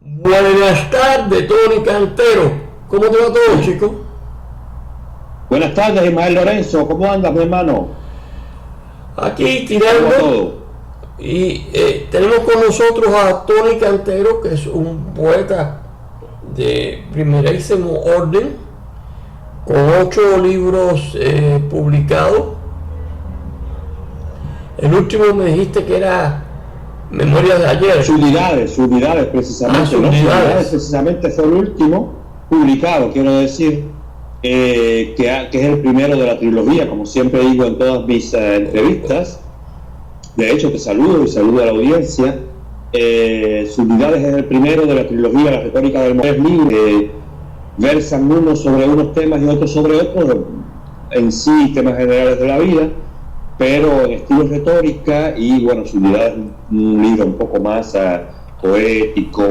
Buenas tardes, Tony Cantero. ¿Cómo te va todo, chico? Buenas tardes, Ismael Lorenzo. ¿Cómo andas, mi hermano? Aquí ¿Cómo va tirando. todo? Y tenemos con nosotros a Tony Cantero, que es un poeta de primerísimo orden, con 8 libros publicados. El último me dijiste que era Memorias de ayer. Subidades precisamente, ¿no? Subidades precisamente fue el último publicado, quiero decir, que es el primero de la trilogía, como siempre digo en todas mis entrevistas. De hecho, te saludo y saludo a la audiencia. Subidades es el primero de la trilogía La retórica del momento. Versan unos sobre unos temas y otros sobre otros, en sí temas generales de la vida, pero en estilo retórica. Y bueno, Subidades es un libro un poco más poético,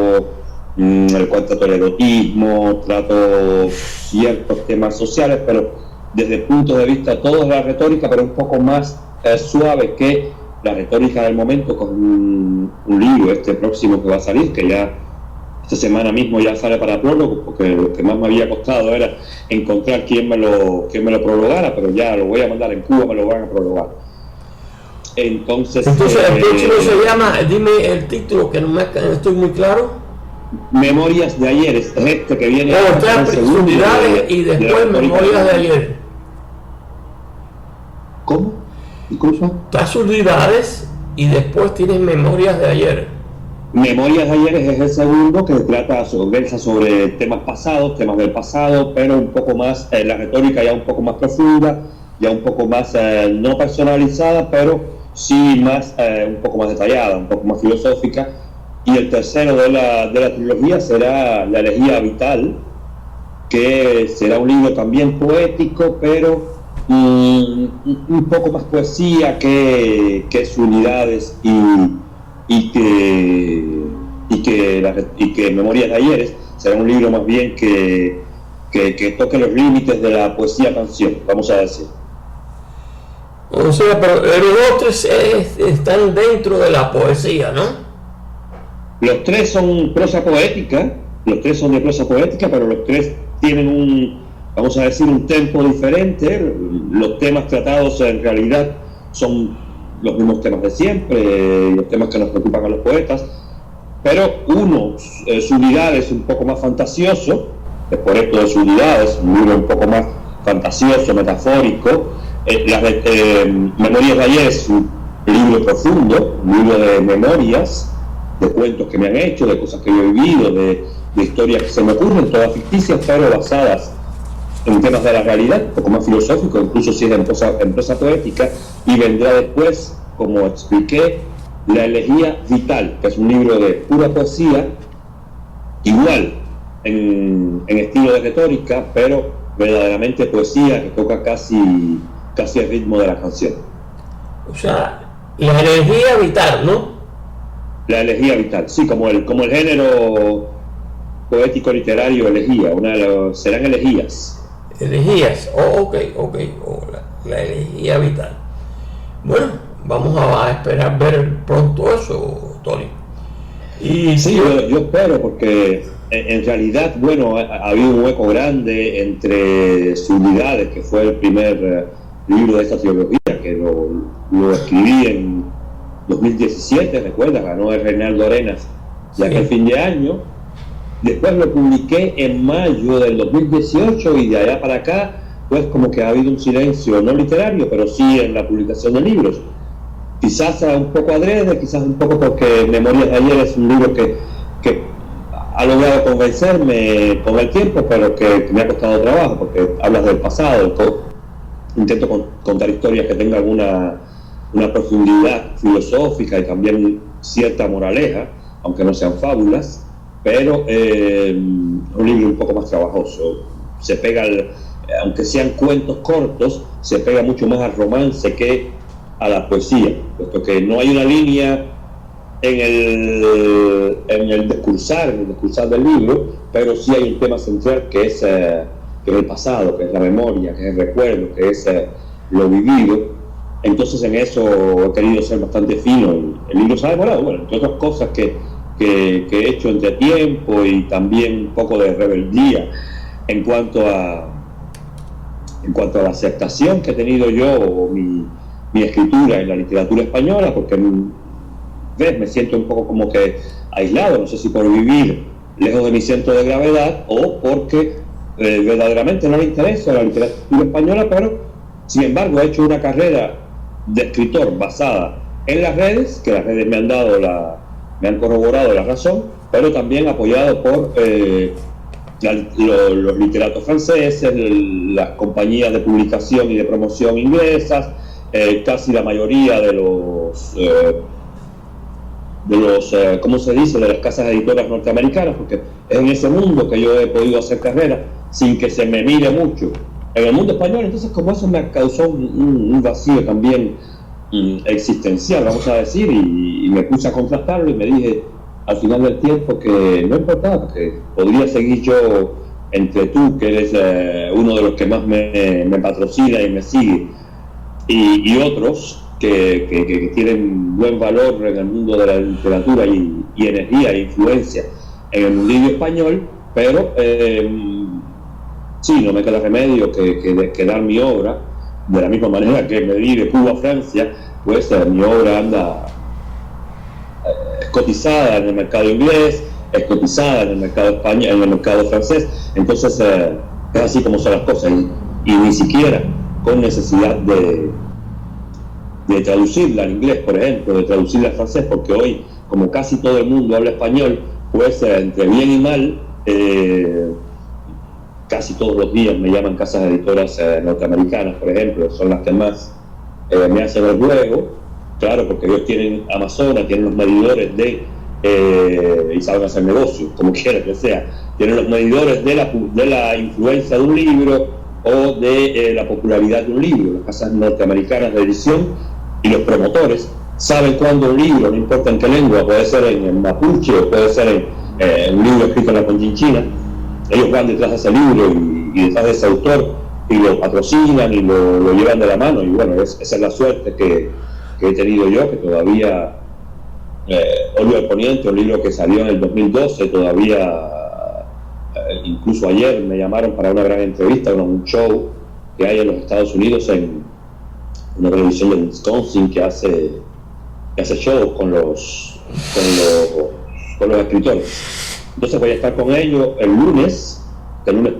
el cual trato el erotismo, trato ciertos temas sociales, pero desde el punto de vista todo es la retórica, pero un poco más suave que la retórica del momento, con un libro próximo que va a salir, que ya esta semana mismo ya sale para prólogo, porque lo que más me había costado era encontrar quién me lo prologara, pero ya lo voy a mandar en Cuba, me lo van a prologar. Entonces el próximo se llama, dime el título, que no estoy muy claro. Memorias de ayer, es este que viene. Subidades y después Memorias de ayer. ¿Cómo? Disculpa. Está Subidades y después tienes Memorias de ayer. Memorias de ayer es el segundo, que versa sobre temas pasados, temas del pasado, pero un poco más, la retórica ya un poco más profunda, ya un poco más no personalizada, pero sí más un poco más detallada, un poco más filosófica. Y el tercero de la trilogía será La elegía vital, que será un libro también poético, pero un poco más poesía que Subidades y que Memorias de ayer. Será un libro más bien que toque los límites de la poesía canción, vamos a decir. O sea, pero los tres están dentro de la poesía, ¿no? Los tres son prosa poética, los tres son de prosa poética, pero los tres tienen vamos a decir, un tempo diferente. Los temas tratados en realidad son los mismos temas de siempre, los temas que nos preocupan a los poetas, pero uno, Subidades, un poco más fantasioso, es por esto de Subidades, un libro un poco más fantasioso, metafórico. Memorias de ayer es un libro profundo, un libro de memorias, de cuentos que me han hecho, de cosas que yo he vivido, de historias que se me ocurren, todas ficticias, pero basadas en temas de la realidad, un poco más filosófico, incluso si es en prosa poética. Y vendrá después, como expliqué, La elegía vital, que es un libro de pura poesía, igual en estilo de retórica, pero verdaderamente poesía que toca casi el ritmo de la canción. O sea, la elegía vital, ¿no? La elegía vital, sí, como el género poético literario, elegía, serán elegías. Elegías, ok, la elegía vital. Bueno, vamos a esperar ver pronto eso, Tony. Y sí, yo espero, porque en realidad, bueno, ha habido un hueco grande entre Subidades, que fue el primer libro de esta trilogía, que lo escribí en 2017, recuerda, ganó el Reinaldo Arenas ya que el fin de año. Después lo publiqué en mayo del 2018, y de allá para acá, pues como que ha habido un silencio, no literario, pero sí en la publicación de libros. Quizás un poco adrede, quizás un poco porque Memorias de ayer es un libro que ha logrado convencerme con el tiempo, pero que me ha costado trabajo, porque hablas del pasado. Intento contar historias que tengan una profundidad filosófica y también cierta moraleja, aunque no sean fábulas. Pero un libro un poco más trabajoso. Se pega, aunque sean cuentos cortos, se pega mucho más al romance que a la poesía, puesto que no hay una línea en el discursar del libro, pero sí hay un tema central que es el pasado, que es la memoria, que es el recuerdo, que es lo vivido. Entonces en eso he querido ser bastante fino. El libro se ha demorado, bueno, entre otras cosas, que que he hecho entre tiempo y también un poco de rebeldía en cuanto a la aceptación que he tenido yo o mi escritura en la literatura española, porque ¿ves? Me siento un poco como que aislado, no sé si por vivir lejos de mi centro de gravedad o porque verdaderamente no me interesa la literatura española, pero sin embargo he hecho una carrera de escritor basada en las redes, que las redes me han corroborado la razón, pero también apoyado por los literatos franceses, las compañías de publicación y de promoción inglesas, casi la mayoría de los ¿cómo se dice?, de las casas editoras norteamericanas, porque es en ese mundo que yo he podido hacer carrera sin que se me mire mucho en el mundo español. Entonces, como eso me causó un vacío también existencial, vamos a decir, y me puse a contrastarlo y me dije al final del tiempo que no importaba, que podría seguir yo entre tú, que eres uno de los que más me patrocina y me sigue, y otros que tienen buen valor en el mundo de la literatura y energía e influencia en el mundillo español, pero sí, no me queda remedio que dar mi obra, de la misma manera que me di de Cuba a Francia, pues mi obra anda cotizada en el mercado inglés, es cotizada en el mercado español, en el mercado francés. Entonces es así como son las cosas, y ni siquiera con necesidad de traducirla al inglés, por ejemplo, de traducirla al francés, porque hoy, como casi todo el mundo habla español, pues entre bien y mal, casi todos los días me llaman casas editoras norteamericanas, por ejemplo, son las que más me hacen el juego, claro, porque ellos tienen Amazonas, tienen los medidores y saben hacer negocios, como quiera que sea, tienen los medidores de la influencia de un libro o de la popularidad de un libro. Las casas norteamericanas de edición y los promotores saben cuándo un libro, no importa en qué lengua, puede ser en mapuche o puede ser en un libro escrito en la conchinchina, ellos van detrás de ese libro y detrás de ese autor y lo patrocinan y lo llevan de la mano. Y bueno, esa es la suerte que he tenido yo, que todavía Óleo del Poniente, un libro que salió en el 2012, todavía incluso ayer me llamaron para una gran entrevista, un show que hay en los Estados Unidos, en una televisión de Wisconsin que hace shows con los escritores. Entonces voy a estar con ellos el lunes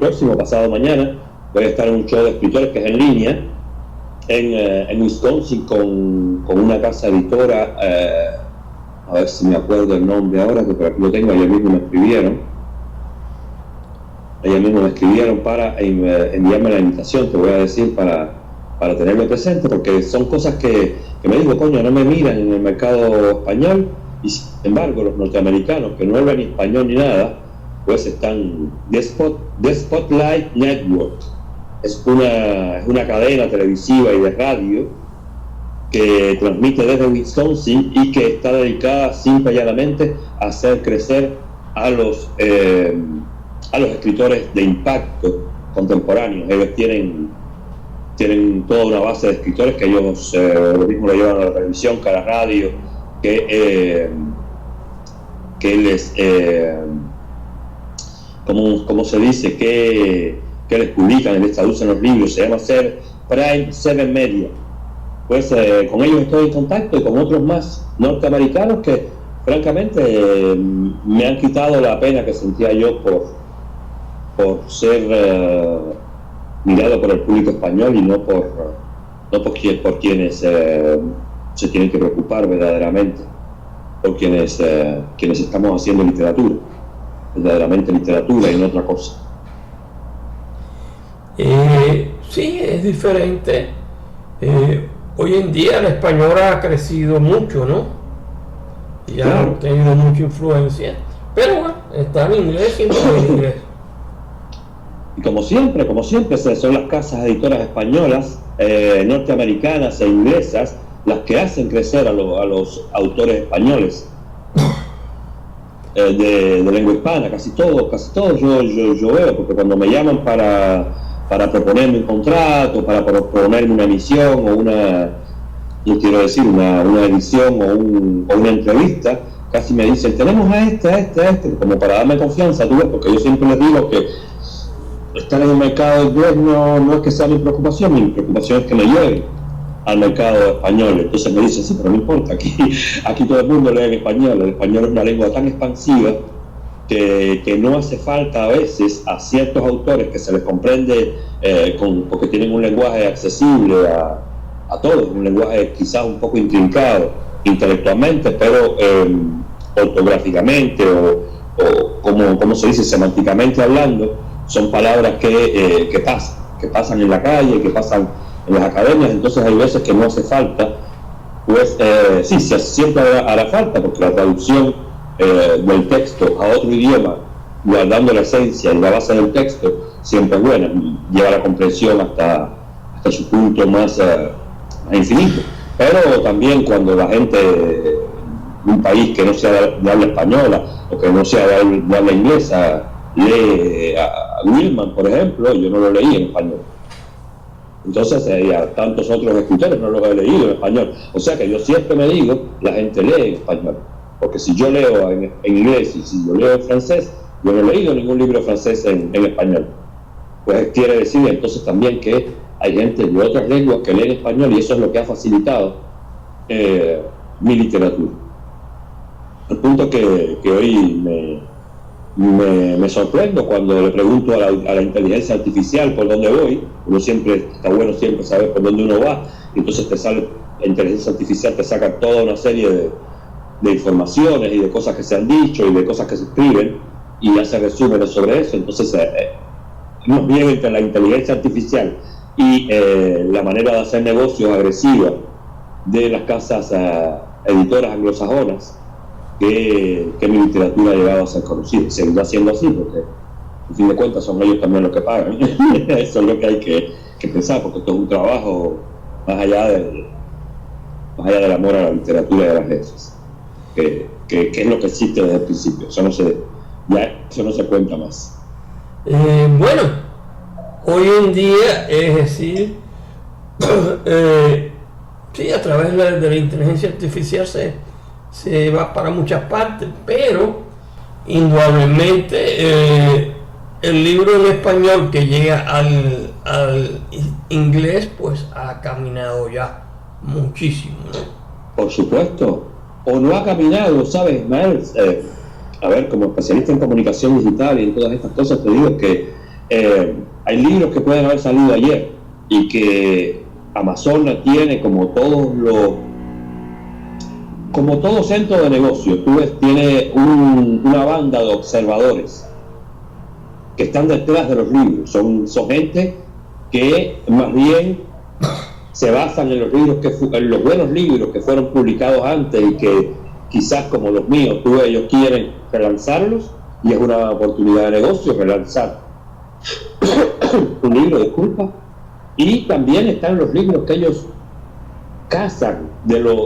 próximo, pasado mañana, voy a estar en un show de escritores que es en línea en Wisconsin con una casa editora, a ver si me acuerdo el nombre ahora, que por aquí lo tengo. Ayer mismo me escribieron para enviarme la invitación, te voy a decir, para tenerlo presente, porque son cosas que me digo, coño, no me miran en el mercado español, y sin embargo los norteamericanos, que no hablan ni español ni nada, pues están The Spotlight Network. Es una cadena televisiva y de radio que transmite desde Wisconsin y que está dedicada simple y llanamente a hacer crecer a los escritores de impacto contemporáneos. Ellos tienen toda una base de escritores que ellos lo mismo lo llevan a la televisión, que a la radio, que les ¿cómo se dice? Que les publican, les traducen los libros. Se llama Prime 7 Media. Pues con ellos estoy en contacto, y con otros más norteamericanos que francamente me han quitado la pena que sentía yo por ser mirado por el público español, y no por quienes se tienen que preocupar verdaderamente, por quienes estamos haciendo literatura, verdaderamente literatura y no otra cosa. Sí, es diferente. Hoy en día el español ha crecido mucho, ¿no? Y ha tenido mucha influencia, pero bueno, está en inglés, siempre en inglés. Y como siempre, son las casas editoras españolas, norteamericanas e inglesas las que hacen crecer a los autores españoles de lengua hispana, casi todos yo veo, porque cuando me llaman para proponerme un contrato, para proponerme una emisión o una edición o una entrevista, casi me dicen, tenemos a este, como para darme confianza, tú ves, porque yo siempre les digo que estar en el mercado inglés no es que sea mi preocupación es que me lleven al mercado español. Entonces me dicen, sí, pero no importa, aquí todo el mundo lee en español. El español es una lengua tan expansiva que no hace falta a veces a ciertos autores que se les comprende porque tienen un lenguaje accesible a todos, un lenguaje quizás un poco intrincado intelectualmente, pero ortográficamente o como se dice, semánticamente hablando, son palabras que pasan en la calle, que pasan en las academias. Entonces hay veces que no hace falta, pues sí, siempre hará falta, porque la traducción del texto a otro idioma, guardando la esencia y la base del texto, siempre es buena, lleva la comprensión hasta su punto más infinito. Pero también cuando la gente de un país que no sea de habla española o que no sea de habla inglesa lee a Willman, por ejemplo, yo no lo leí en español. Entonces, a tantos otros escritores no los he leído en español. O sea que yo siempre me digo, la gente lee en español. Porque si yo leo en inglés y si yo leo en francés, yo no he leído ningún libro francés en español. Pues quiere decir entonces también que hay gente de otras lenguas que lee en español, y eso es lo que ha facilitado mi literatura. Al punto que hoy me sorprendo cuando le pregunto a la inteligencia artificial por dónde voy. Está bueno siempre saber por dónde uno va, y entonces la inteligencia artificial te saca toda una serie de informaciones y de cosas que se han dicho y de cosas que se escriben y hace resúmenes sobre eso. Entonces más bien entre la inteligencia artificial y la manera de hacer negocios agresiva de las casas editoras anglosajonas, que mi literatura ha llegado a ser conocida. Seguirá siendo así, porque en fin de cuentas son ellos también los que pagan. Eso es lo que hay que pensar, porque esto es un trabajo más allá del amor a la literatura y a las letras, que es lo que existe desde el principio. Eso no se cuenta más. Bueno, hoy en día, es decir, sí, a través de la inteligencia artificial se va para muchas partes, pero indudablemente el libro en español que llega al inglés pues ha caminado ya muchísimo, ¿no? Por supuesto, o no ha caminado, ¿sabes, Ismael? A ver, como especialista en comunicación digital y en todas estas cosas, te digo que hay libros que pueden haber salido ayer y que Amazon tiene como todo centro de negocio. Tú ves, tiene una banda de observadores que están detrás de los libros. Son gente que más bien se basan en los buenos libros que fueron publicados antes y que quizás, como los míos, ellos quieren relanzarlos, y es una oportunidad de negocio relanzar un libro, disculpa. Y también están los libros que ellos cazan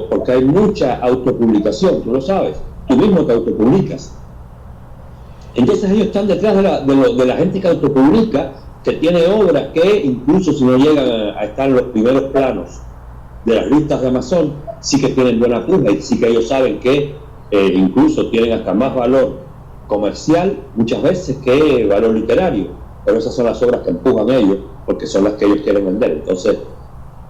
porque hay mucha autopublicación, tú lo sabes, tú mismo te autopublicas. Entonces ellos están detrás de la gente que autopublica, que tiene obras que incluso si no llegan a estar en los primeros planos de las listas de Amazon, sí que tienen buena puja, y sí que ellos saben que incluso tienen hasta más valor comercial muchas veces que valor literario, pero esas son las obras que empujan ellos porque son las que ellos quieren vender. Entonces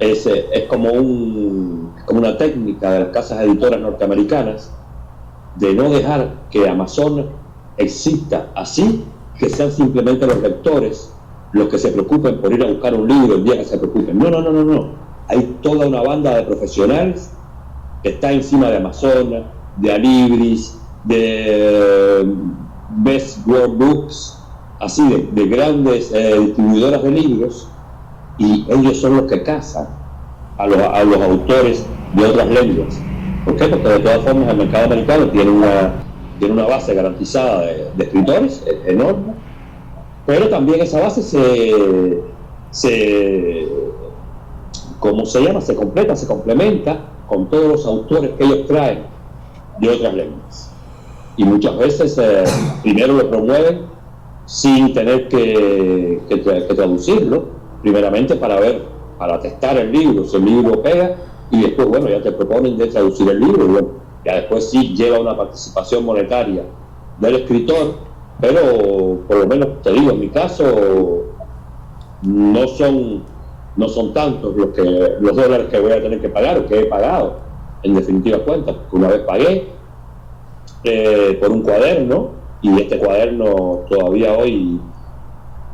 es como una técnica de las casas editoras norteamericanas de no dejar que Amazon exista así, que sean simplemente los lectores los que se preocupen por ir a buscar un libro el día que se preocupen. No. Hay toda una banda de profesionales que está encima de Amazon, de Alibris, de Best World Books, así de grandes distribuidoras de libros, y ellos son los que cazan a los autores de otras lenguas. ¿Por qué? Porque de todas formas el mercado americano tiene una base garantizada de escritores enorme, pero también esa base se complementa con todos los autores que ellos traen de otras lenguas. Y muchas veces primero lo promueven sin tener que traducirlo, primeramente para testar el libro, si el libro pega, y después, bueno, ya te proponen de traducir el libro, y bueno, Ya después sí lleva una participación monetaria del escritor, pero por lo menos te digo, en mi caso no son tantos los dólares que voy a tener que pagar o que he pagado, en definitiva cuenta, porque una vez pagué por un cuaderno, y este cuaderno todavía hoy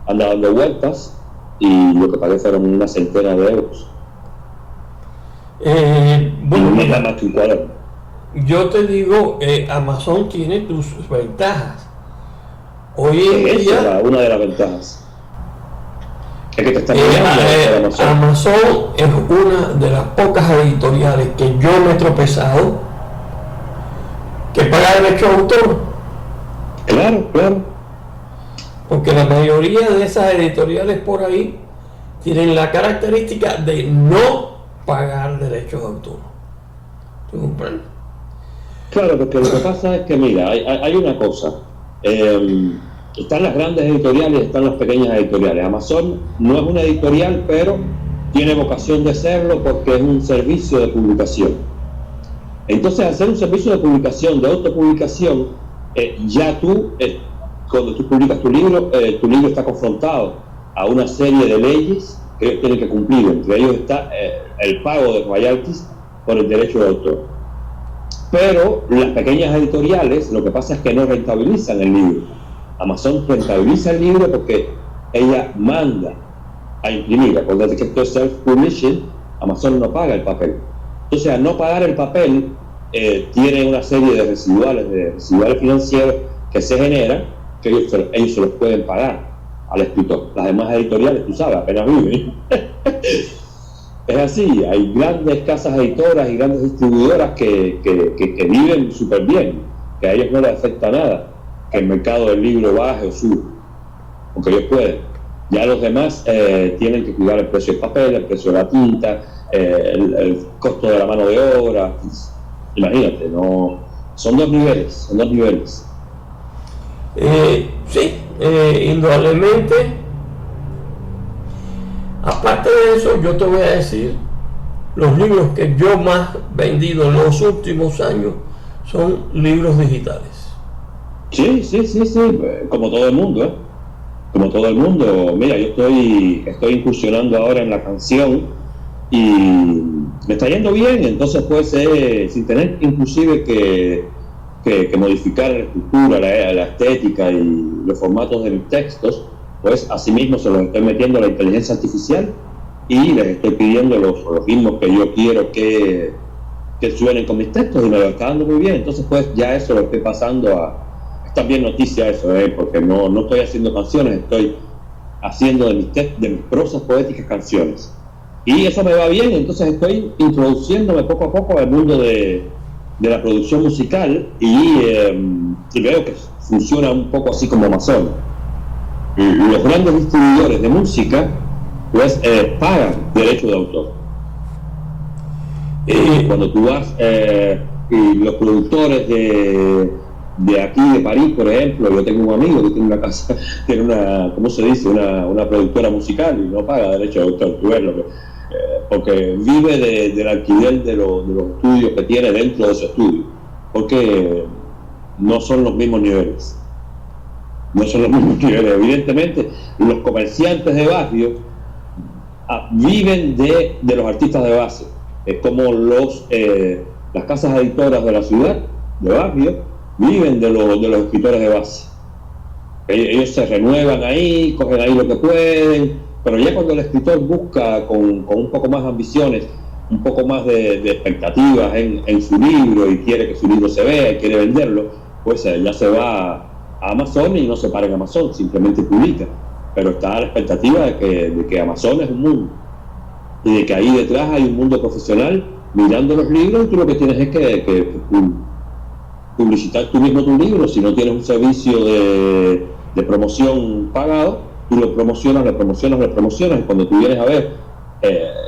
anda dando vueltas, y lo que pagué fueron una centena de euros. Bueno, no es nada más que un cuaderno. Yo te digo, Amazon tiene sus ventajas. Hoy en Esa es una de las ventajas. Es que te están enviando Amazon. Amazon es una de las pocas editoriales que yo me he tropezado que paga derecho de autor. Claro. Porque la mayoría de esas editoriales por ahí tienen la característica de no pagar derechos de autor. ¿Tú comprendes? Claro, porque lo que pasa es que, mira, hay una cosa. Están las grandes editoriales y están las pequeñas editoriales. Amazon no es una editorial, pero tiene vocación de serlo porque es un servicio de publicación. Entonces, hacer un servicio de publicación, de autopublicación, ya tú, cuando tú publicas tu libro está confrontado a una serie de leyes que ellos tienen que cumplir. Entre ellos está el pago de royalties por el derecho de autor. Pero las pequeñas editoriales, lo que pasa es que no rentabilizan el libro. Amazon rentabiliza el libro porque ella manda a imprimir. Acuérdate que esto es self-publishing, Amazon no paga el papel. Entonces, al no pagar el papel, tiene una serie de residuales financieros que se generan, que ellos se los pueden pagar al escritor. Las demás editoriales, tú sabes, apenas viven. Es así, hay grandes casas editoras y grandes distribuidoras que viven súper bien, que a ellos no les afecta nada que el mercado del libro baje o suba, porque ellos pueden. Ya los demás tienen que cuidar el precio del papel, el precio de la tinta, el costo de la mano de obra. Imagínate, son dos niveles. Sí, indudablemente. Aparte de eso, yo te voy a decir, los libros que yo más vendido en los últimos años son libros digitales. Sí, como todo el mundo, Como todo el mundo. Mira, yo estoy incursionando ahora en la canción y me está yendo bien, entonces pues sin tener inclusive que modificar la estructura, la estética y los formatos de mis textos, pues asimismo se los estoy metiendo a la inteligencia artificial y les estoy pidiendo los ritmos que yo quiero que suenen con mis textos y me lo está dando muy bien. Entonces pues ya eso lo estoy pasando es también noticia eso, porque no estoy haciendo canciones, estoy haciendo de mis prosas poéticas canciones. Y eso me va bien, entonces estoy introduciéndome poco a poco al mundo de la producción musical y veo que funciona un poco así como Amazon. Los grandes distribuidores de música pues pagan derecho de autor. Cuando tú vas y los productores de aquí de París, por ejemplo, yo tengo un amigo que tiene una casa, tiene una productora musical y no paga derecho de autor, tú ves porque vive del alquiler de los estudios que tiene dentro de ese estudio, porque no son los mismos niveles. Evidentemente, los comerciantes de barrio viven de los artistas de base. Es como las casas editoras de la ciudad, de barrio, viven de los escritores de base. Ellos se renuevan ahí, cogen ahí lo que pueden, pero ya cuando el escritor busca con un poco más ambiciones, un poco más de expectativas en su libro y quiere que su libro se vea y quiere venderlo, pues ya se va a Amazon y no se para en Amazon, simplemente publica. Pero está a la expectativa de que Amazon es un mundo y de que ahí detrás hay un mundo profesional mirando los libros y tú lo que tienes es que publicitar tú mismo tu libro. Si no tienes un servicio de promoción pagado, tú lo promocionas y cuando tú vienes a ver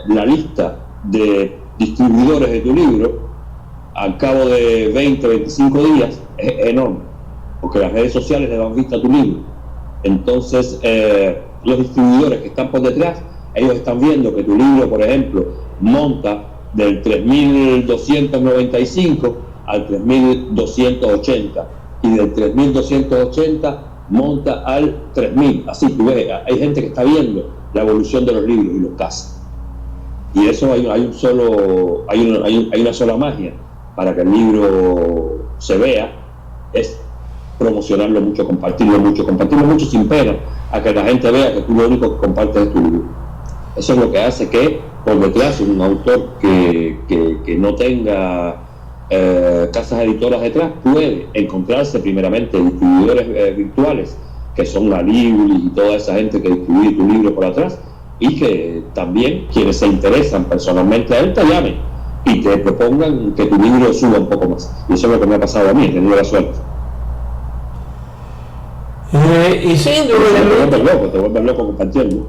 la lista de distribuidores de tu libro, al cabo de 20-25 días es enorme, porque las redes sociales le dan vista a tu libro. Entonces los distribuidores que están por detrás, ellos están viendo que tu libro, por ejemplo, monta del 3.295 al 3280 y del 3280 monta al 3000. Así tú ves, hay gente que está viendo la evolución de los libros y los caza. Y eso hay una sola magia para que el libro se vea, es promocionarlo mucho, compartirlo mucho sin pena, a que la gente vea que tú lo único que compartes es tu libro. Eso es lo que hace que por detrás un autor que no tenga casas editoras detrás puede encontrarse primeramente distribuidores virtuales, que son la Libris y toda esa gente que distribuye tu libro por atrás, y que también quienes se interesan personalmente a él te llamen y te propongan que tu libro suba un poco más. Y eso es lo que me ha pasado a mí, he tenido la suerte. Y sí, te vuelves loco compartiendo.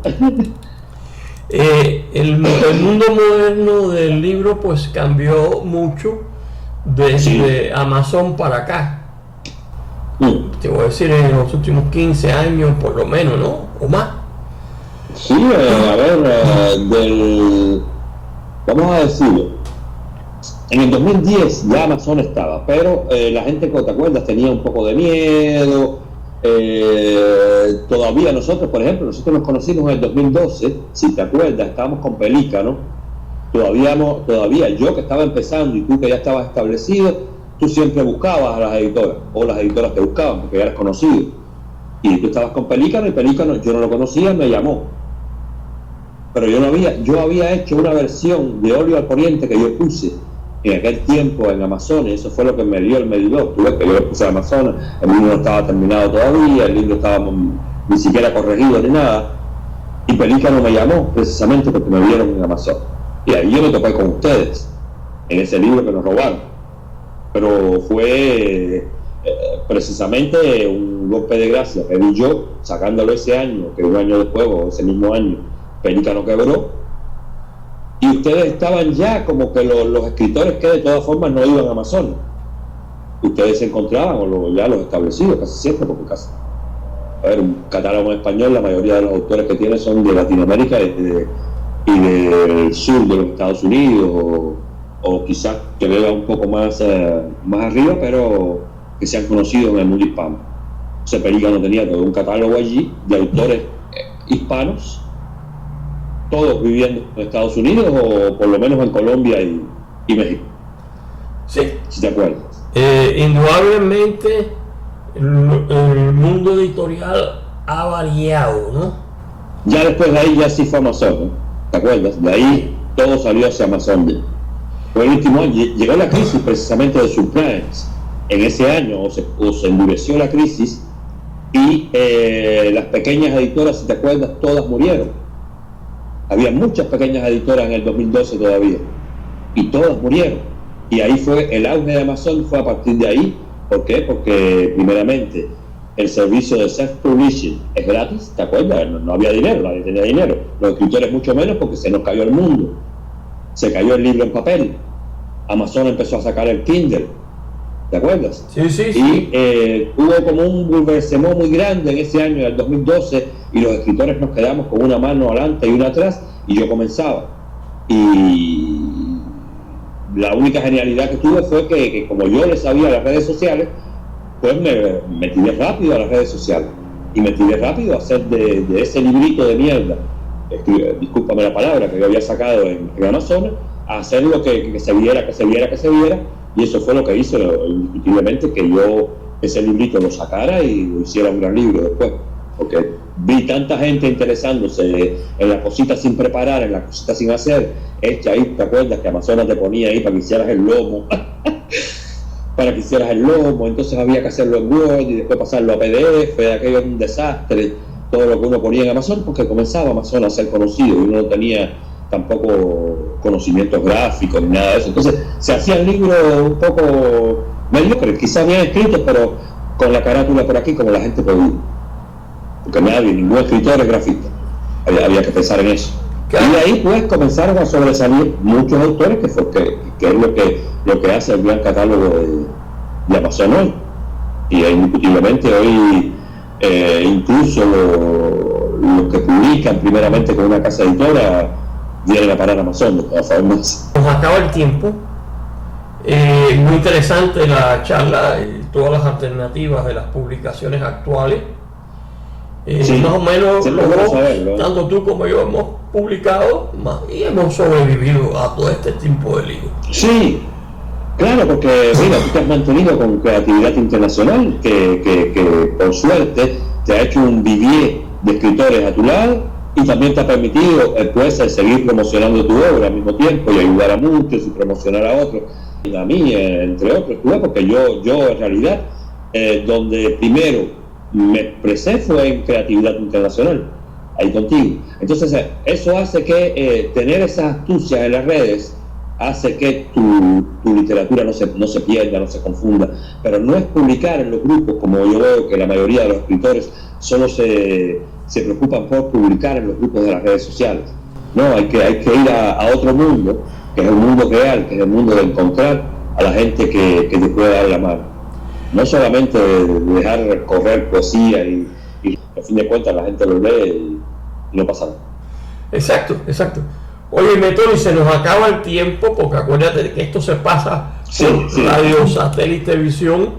El mundo moderno del libro pues cambió mucho desde Amazon para acá. Te voy a decir, en los últimos 15 años por lo menos, ¿no? O más. Sí, a ver, vamos a decirlo, en el 2010 ya Amazon estaba, pero la gente, ¿te acuerdas? Tenía un poco de miedo. Todavía nosotros, por ejemplo, nosotros nos conocimos en el 2012, si te acuerdas, estábamos con Pelícano, todavía yo que estaba empezando y tú que ya estabas establecido, tú siempre buscabas a las editoras, o las editoras te buscaban porque ya eras conocido, y tú estabas con Pelícano, y Pelícano yo no lo conocía, me llamó, pero yo había hecho una versión de Óleo al Poniente que yo puse en aquel tiempo en Amazonas. Eso fue lo que me dio el medidor. Tú ves que yo lo puse a Amazonas, el libro no estaba terminado todavía, el libro estaba ni siquiera corregido ni nada, y Pelícano me llamó precisamente porque me vieron en Amazonas, y ahí yo me topé con ustedes en ese libro que nos robaron, pero fue precisamente un golpe de gracia que vi yo sacándolo ese año, que un año después o ese mismo año Pelícano quebró, y ustedes estaban ya como que los escritores que de todas formas no iban a Amazonas, ustedes se encontraban, o ya los establecidos casi siempre, porque casi, a ver, un catálogo en español, la mayoría de los autores que tiene son de Latinoamérica y del sur de los Estados Unidos, o quizás que vea un poco más arriba, pero que sean conocidos en el mundo hispano. Ese Pelícano tenía todo un catálogo allí de autores hispanos, todos viviendo en Estados Unidos o por lo menos en Colombia y México. Sí. Si te acuerdas. Indudablemente el mundo editorial ha variado, ¿no? Ya después de ahí ya sí fue Amazon, ¿no? ¿Te acuerdas? De ahí todo salió hacia Amazon. Fue el último año, llegó la crisis precisamente de subprimes. En ese año o se endureció la crisis y las pequeñas editoras, si te acuerdas, todas murieron. Había muchas pequeñas editoras en el 2012 todavía, y todas murieron. Y ahí fue el auge de Amazon, fue a partir de ahí. ¿Por qué? Porque primeramente el servicio de self-publishing es gratis, ¿te acuerdas? No había dinero, nadie tenía dinero. Los escritores mucho menos, porque se nos cayó el mundo. Se cayó el libro en papel. Amazon empezó a sacar el Kindle, ¿te acuerdas? Sí, sí, sí. Y hubo como un bulversemó muy grande en ese año, en el 2012, y los escritores nos quedamos con una mano adelante y una atrás, y yo comenzaba. Y la única genialidad que tuve fue que como yo le sabía las redes sociales, pues me tiré rápido a las redes sociales, y me tiré rápido a hacer de ese librito de mierda, discúlpame la palabra, que yo había sacado en Amazonas, a hacer lo que se viera, y eso fue lo que hizo indiscutiblemente que yo ese librito lo sacara y lo hiciera un gran libro después, porque vi tanta gente interesándose en las cositas sin preparar, en las cositas sin hacer, hecha ahí, ¿te acuerdas que Amazonas te ponía ahí para que hicieras el lomo? Entonces había que hacerlo en Word y después pasarlo a PDF, aquello era un desastre, todo lo que uno ponía en Amazon, porque comenzaba Amazon a ser conocido y uno no tenía tampoco conocimientos gráficos ni nada de eso. Entonces se hacían libros un poco mediocres, quizás bien escritos, pero con la carátula por aquí como la gente podía, porque ningún escritor es grafista. Había que pensar en eso. Y de ahí pues comenzaron a sobresalir muchos autores, que es lo que hace el gran catálogo de Amazon hoy. Y indiscutiblemente hoy incluso los que publican primeramente con una casa editora vienen a parar a Amazon de todas formas. Nos acaba el tiempo. Muy interesante la charla y todas las alternativas de las publicaciones actuales. Sí, más o menos siempre los bueno dos, saberlo. tanto tú como yo, hemos publicado y hemos sobrevivido a todo este tipo de líos. Sí, claro, porque mira, tú te has mantenido con creatividad internacional, que por suerte te ha hecho un vivier de escritores a tu lado y también te ha permitido pues seguir promocionando tu obra al mismo tiempo y ayudar a muchos y promocionar a otros, y a mí entre otros, tú ves, porque yo en realidad donde primero me expresé fue en creatividad internacional, ahí contigo. Entonces eso hace que tener esa astucia en las redes hace que tu literatura no se pierda, no se confunda, pero no es publicar en los grupos, como yo veo que la mayoría de los escritores solo se preocupan por publicar en los grupos de las redes sociales. No, hay que ir a otro mundo, que es el mundo real, que es el mundo de encontrar a la gente que te puede dar la mano. No solamente dejar correr poesía y a fin de cuentas la gente lo lee y no pasa nada. Exacto, exacto. Oye, Tony, se nos acaba el tiempo, porque acuérdate de que esto se pasa por radio, satélite, visión.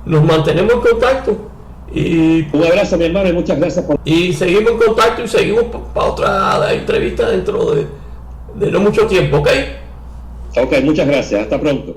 Nos mantenemos en contacto. Y un abrazo, mi hermano, y muchas gracias por... Y seguimos en contacto y seguimos para otra entrevista dentro de no mucho tiempo, ¿ok? Ok, muchas gracias. Hasta pronto.